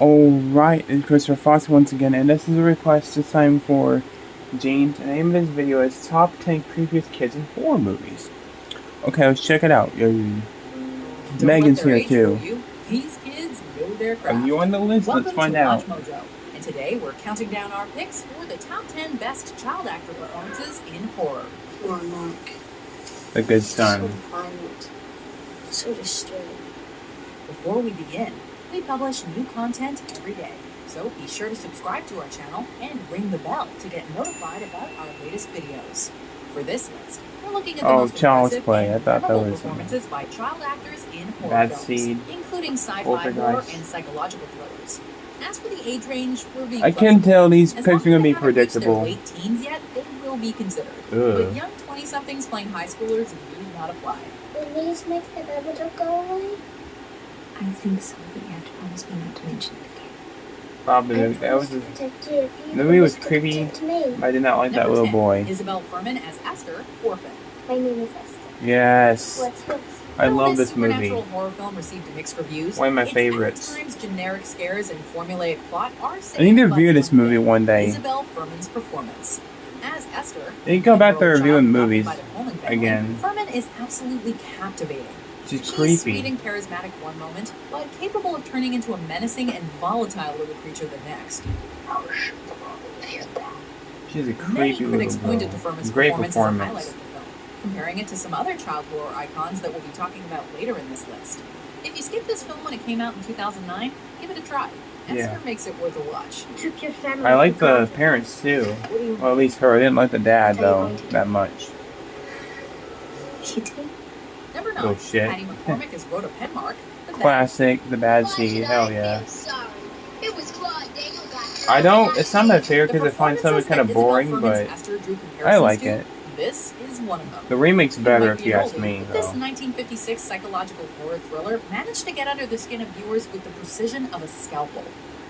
Alright, it's Christopher Fox once again, and this is a request this time for James. The name of this video is Top 10 Creepiest Kids in Horror Movies. Okay, let's check it out. Megan's here too. These kids know their craft. Are you on the list? Welcome Let's find to out. WatchMojo, and today we're counting down our picks for the top 10 best child actor performances in horror. Poor Mark. A good son. So violent. So disturbing. Before we begin, we publish new content every day, so be sure to subscribe to our channel and ring the bell to get notified about our latest videos. For this list, we're looking at the most Child's impressive Play. I and thought that memorable was performances by child actors in horror Bad films, Seed, including sci-fi, Poltergeist. horror, and psychological thrillers. As for the age range, we're being I can tell these as picks are long gonna be as they haven't reached their predictable. late teens yet, they will be considered. Ugh. But young 20-somethings playing high schoolers do not apply. Will these make the double go away? I think so, but you have to promise me not to mention it again. Probably that was. The movie was creepy. I did not like that little 10, boy. Isabel Furman as Esther, orphan. My name is Esther. Yes. What's yours? I Though love this movie. supernatural horror film received mixed reviews. One of my its favorites. At times generic scares and formulaic plot are I need to saved by review this movie one day. Isabel Furman's performance as Esther. You go back to a reviewing child movies adopted by the Pullman family, again. Furman is absolutely captivating. She's She's sweet creepy. and charismatic one moment, but capable of turning into a menacing and volatile little creature the next. She's a Many creepy critics little pointed to girl. Furman's Great performance as a highlight performance. of the film, comparing it to some other child horror icons that we'll be talking about later in this list. If you skipped this film when it came out in 2009, give it a try. Esther Yeah. makes it worth a watch. Took your family. I like the parents too. What do you Well, at least her. I didn't like the dad though that much. Kitty? Number 9, Oh, shit. Patty McCormick as Rhoda Penmark. The Classic, the bad seed. Hell yeah. I don't. It's not my favorite because I find some of it kind of boring, but I like it. This is one of them. The remake's better if might you be ask old, me, but this though. 1956 psychological horror thriller managed to get under the skin of viewers with the precision of a scalpel.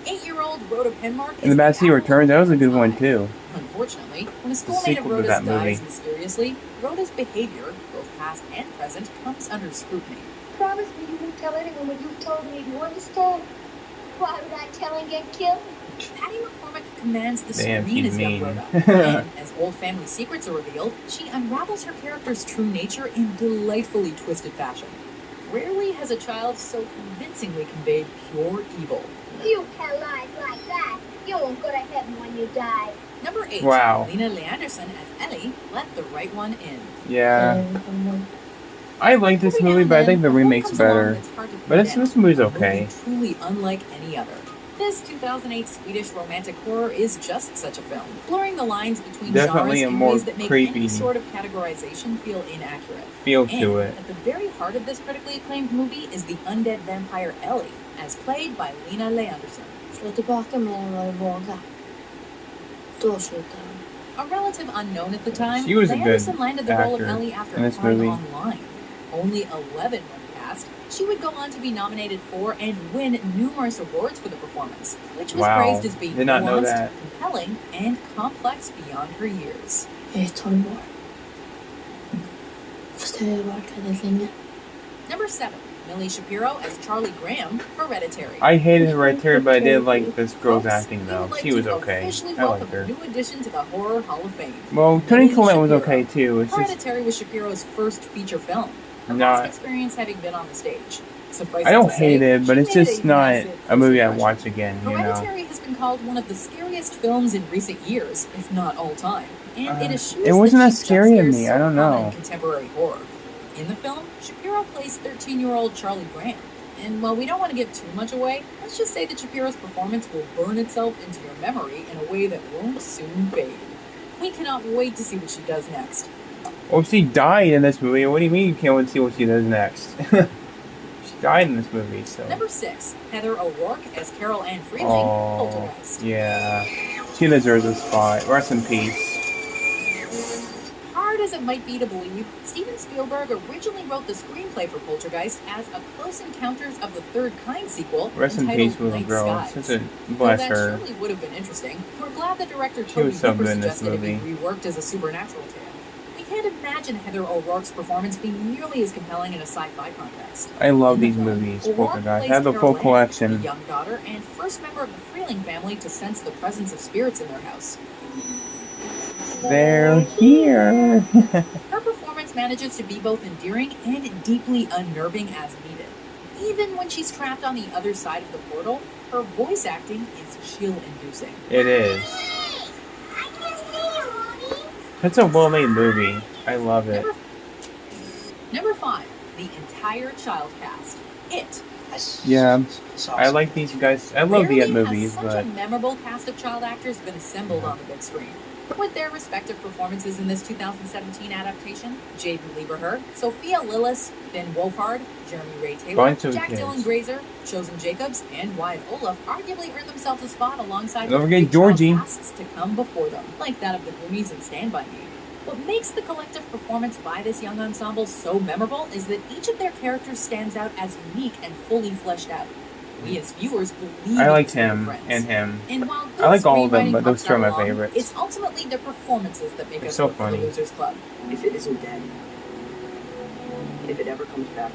8-year-old Rhoda Penmark And the Bad Seed Returns, that was a good one too. Unfortunately, when a schoolmate of sequel to Rhoda's that dies movie. mysteriously, Rhoda's behavior, both past and present, comes under scrutiny. Promise me you won't tell anyone what you told me. Do you understand? Why would I tell and get killed? Patty McCormick commands the Damn, screen she's as young mean. Rhoda, and as old family secrets are revealed, she unravels her character's true nature in delightfully twisted fashion. Rarely has a child so convincingly conveyed pure evil. You tell lies like that. You won't go to heaven when you die. Number 8, Wow. Lena Leanderson as Ellie, Let the Right One In. Yeah. I like this movie, but I think the remake's better. But this movie's okay. Truly unlike any other. This 2008 Swedish romantic horror is just such a film, blurring the lines between Definitely genres a in more ways that make creepy any sort of categorization feel inaccurate. feel And to it. at the very heart of this critically acclaimed movie is the undead vampire Ellie, as played by Lena Leanderson. Slå tillbaka mer än vad du vågar. Då slutar han. A relative unknown at the time, She was a good Leanderson landed the role of actor Ellie after in this applying movie. online. Only 11 when cast, she would go on to be nominated for and win numerous awards for the performance, which was Wow. praised as being Did not know nuanced, that. compelling, and complex beyond her years. Jag är 12 år. Fast jag har varit väldigt länge. Number 7, Millie Shapiro as Charlie Graham, Hereditary. I hated Hereditary, but I did like this girl's Folks, acting we though. would like She to was okay. officially I liked welcome a her. new addition to the Horror Hall of Fame. Well, Tony Millie Collette was Shapiro. okay too. It's just Hereditary was Shapiro's first feature film, her Not- last experience having been on the stage. Suffice I don't to say, hate it, but she it's made just a not massive a movie I'd first watch again. You know. Hereditary has been called one of the scariest films in recent years, if not all time, and it eschews It wasn't the that cheap scary to jump me, scares I don't so common know. in contemporary horror. In the film, Shapiro plays 13-year-old Charlie Graham, and while we don't want to give too much away, let's just say that Shapiro's performance will burn itself into your memory in a way that won't soon fade. We cannot wait to see what she does next. Well, she died in this movie. What do you mean you can't wait to see what she does next? She died in this movie, so. Number 6, Heather O'Rourke as Carol Ann Freeling, Oh, Poltergeist. yeah. She deserves a spot. Rest in peace. Hard as it might be to believe, Steven Spielberg originally wrote the screenplay for Poltergeist as a Close Encounters of the Third Kind sequel Rest in entitled peace, little Night girl. Skies. Such a Though bless that her. surely would have been interesting, we're glad the director She Toby was so Hooper good in this suggested it be movie. reworked as a supernatural tale. We can't imagine Heather O'Rourke's performance being nearly as compelling in a sci-fi context. I love In the these film, movies. O'Rourke Polka Dot. plays Have the full Carol Ann, collection. a young daughter and first member of the Freeling family to sense the presence of spirits in their house. They're here. Her performance manages to be both endearing and deeply unnerving as needed. Even when she's trapped on the other side of the portal, her voice acting is chill-inducing. It is. I can see you, Mommy. It's a well-made movie. I love it. Number 5, the entire child cast. It. Yeah, I like these guys. I love the It movies, has but such a memorable cast of child actors been assembled on the big screen. With their respective performances in this 2017 adaptation, Jaden Lieberher, Sophia Lillis, Finn Wolfhard, Jeremy Ray Taylor, bunch of Jack kids. Dylan Grazer, Chosen Jacobs, and Wyatt Olaf arguably earned themselves a spot alongside Don't the forget big child Georgie. casts to come before them, like that of the Goonies and Stand By Me. What makes the collective performance by this young ensemble so memorable is that each of their characters stands out as unique and fully fleshed out. We as viewers believe I liked in their him friends. and him. And while I like all of them, screenwriting but those helps two are that my along, favorites. It's ultimately their performances that make They're us so vote for funny. the Losers Club. If it isn't dead, if it ever comes back,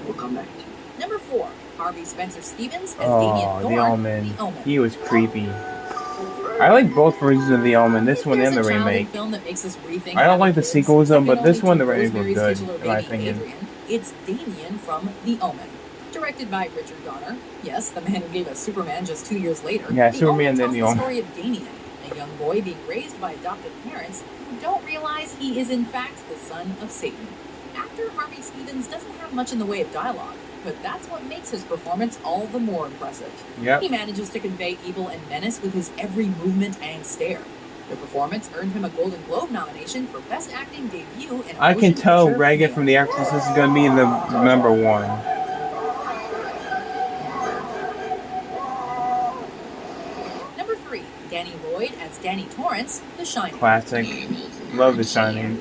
we'll come back to you. Number 4, Harvey Spencer Stevens as Oh, Damien The Thorne, Omen. The Omen. He was creepy. I like both versions of The Omen, this one and the There's a child in remake. film that makes us rethink I don't like having the kids, sequels though, second but this only one, to the remake was Rosemary's good, titular in my baby, opinion. Adrian. It's Damien from The Omen. Directed by Richard Donner. Yes, the man who gave us Superman just 2 years later. Yeah, The Superman Omen then tells The the Omen. story of Damien, a young boy being raised by adoptive parents who don't realize he is in fact the son of Satan. Actor Harvey Stevens doesn't have much in the way of dialogue, but that's what makes his performance all the more impressive. Yep. He manages to convey evil and menace with his every movement and stare. The performance earned him a Golden Globe nomination for Best Acting Debut in a I can Motion tell Picture Reagan Film. from The Exorcist is going to be the number one. Number 3, Danny Lloyd as Danny Torrance, The Shining. Classic. Love The Shining.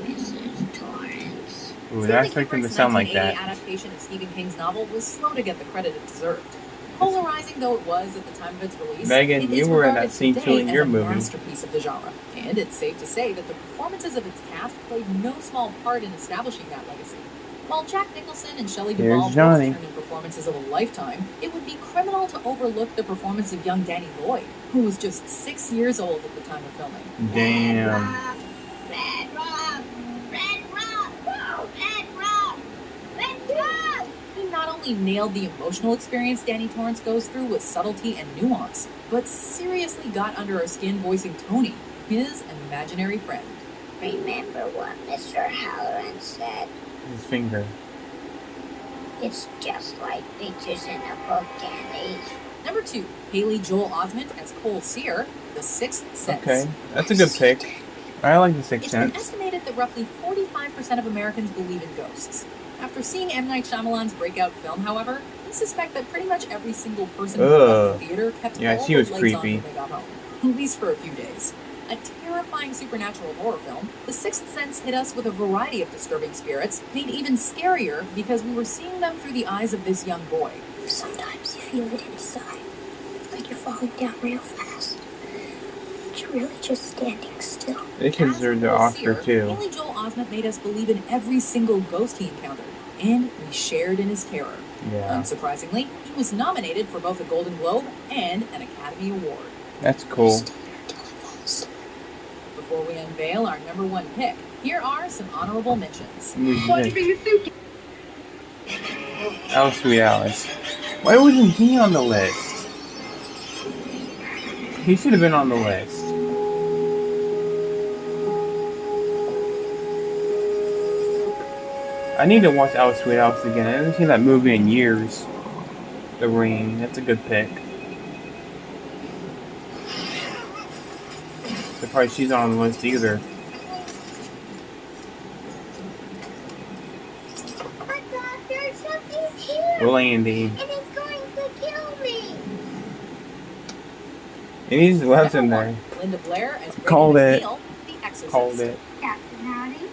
Ooh, I expect him to sound like that. 1980 adaptation of Stephen King's novel was slow to get the credit it deserved. Polarizing though it was at the time of its release, Megan, it you is were in regarded that scene today too in as your a movie. masterpiece of the genre. And it's safe to say that the performances of its cast played no small part in establishing that legacy. While Jack Nicholson and Shelley Here's Duvall both Johnny. turned in performances of a lifetime, it would be criminal to overlook the performance of young Danny Lloyd, who was just 6 years old at the time of filming. Damn. Red Rob! Red Rob! Red Rob! Red Rob! He not only nailed the emotional experience Danny Torrance goes through with subtlety and nuance, but seriously got under our skin voicing Tony, his imaginary friend. Remember what Mr. Halloran said? His finger. It's just like pictures in a book, Danny. Number 2, Haley Joel Osment as Cole Sear, The Sixth Sense. Okay, that's a good pick. I like The Sixth It's been Sense. estimated that roughly 45% of Americans believe in ghosts. After seeing M. Night Shyamalan's breakout film, however, we suspect that pretty much every single person who left the theater kept Yeah, all she the was lights creepy. on when they got home, at least for a few days. A terrifying supernatural horror film, The Sixth Sense hit us with a variety of disturbing spirits, made even scarier because we were seeing them through the eyes of this young boy. Sometimes you feel it inside, like you're falling down real fast. But you're really just standing still. They As deserve the Cole Oscar Sear, too. Haley Joel Osment made us believe in every single ghost he encountered, and we shared in his terror. Yeah, Unsurprisingly, he was nominated for both a Golden Globe and an Academy Award. that's cool. Before we unveil our number 1 pick, here are some honorable mentions. Whatever you think. Oh, sweet Alice. Why wasn't he on the list? He should have been on the list. I need to watch Alice Sweet Alice again. I haven't seen that movie in years. The Ring. That's a good pick. Surprised she's not on the list either. I thought there's something here. Well, Andy. And it's going to kill me. And he's left in Number there. 1, Linda Blair as Brady Called it. McNeil, The Exorcist. Called it. Captain Howdy.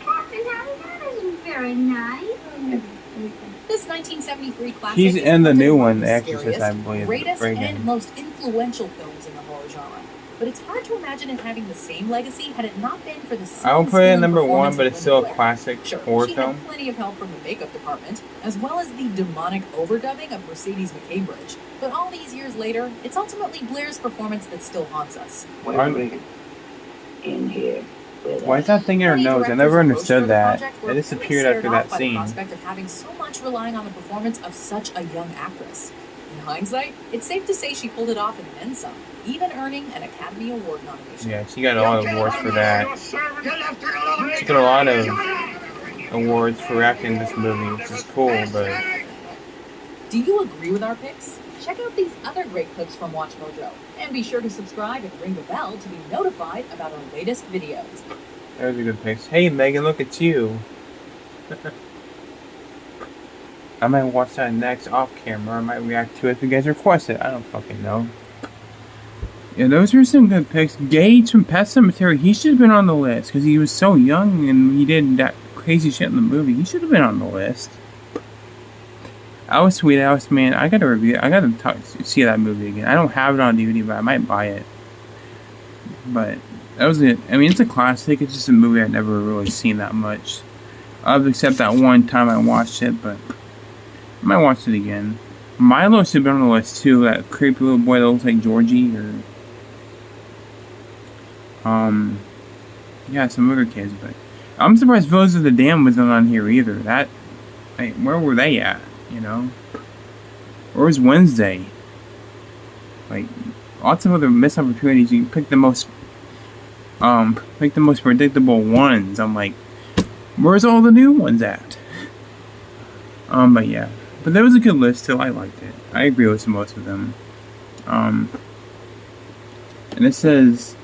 Captain Howdy, that isn't very nice. This 1973 classic He's is in the new one one, of The Exorcist, scariest, I believe. greatest Reagan. and most influential films in the horror genre. but it's hard to imagine it having the same legacy had it not been for the I will put it at number one, performance but of it's still a Linda Blair. classic Sure, horror she film. had plenty of help from the makeup department, as well as the demonic overdubbing of Mercedes McCambridge. But all these years later, it's ultimately Blair's performance that still haunts us. What are you doing in here with Why is us? that thing in her Many nose? I directors never approached understood for the that. project were It really disappeared scared after off that by the scene. prospect of having so much relying on the performance of such a young actress. In hindsight, it's safe to say she pulled it off and then some, even earning an Academy Award nomination. Yeah, she got a lot of awards for that. She got a lot of awards for acting in this movie, which is cool, but... Do you agree with our picks? Check out these other great clips from WatchMojo, and be sure to subscribe and ring the bell to be notified about our latest videos. There's a good pics. Hey Megan, look at you! I might watch that next off camera. I might react to it if you guys request it. I don't fucking know. Yeah, those were some good picks. Gage from Pet Sematary, he should have been on the list because he was so young and he did that crazy shit in the movie. He should have been on the list. Alice Sweet Alice, man, I gotta review. I gotta see that movie again. I don't have it on DVD, but I might buy it. But that was it. I mean, it's a classic. It's just a movie I've never really seen that much, except that one time I watched it. But I might watch it again. Milo should be on the list too. That creepy little boy that looks like Georgie, or yeah, some other kids. But I'm surprised Village of the Damned wasn't on here either. That, like, where were they at? You know, or was Wednesday? Like, lots of other missed opportunities. You can pick the most predictable ones. I'm like, where's all the new ones at? But yeah, but that was a good list still. I liked it. I agree with most of them. And it says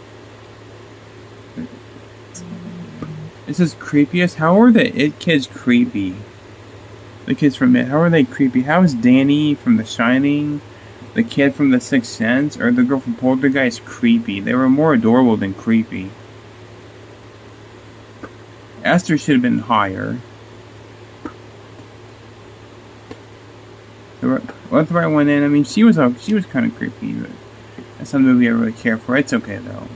creepiest. How are the It kids creepy? The kids from It, how are they creepy? How is Danny from The Shining, the kid from The Sixth Sense, or the girl from Poltergeist creepy? They were more adorable than creepy. Esther should have been higher. Let the right one in. I mean, she was kind of creepy, but that's not a movie I really care for. It's okay though.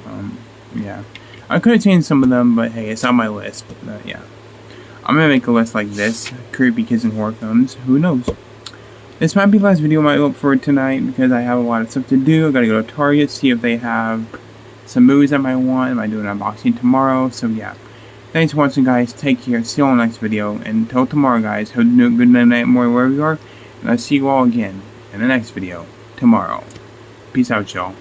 Yeah, I could have changed some of them, but hey, it's on my list. But yeah. I'm gonna make a list like this. Creepy kids and horror films. Who knows? This might be the last video I might look for tonight because I have a lot of stuff to do. I gotta go to Target, see if they have some movies I might want. I might do an unboxing tomorrow. So yeah. Thanks for watching, guys. Take care. See you on the next video. And until tomorrow, guys, have a good night, morning, wherever you are. And I'll see you all again in the next video tomorrow. Peace out, y'all.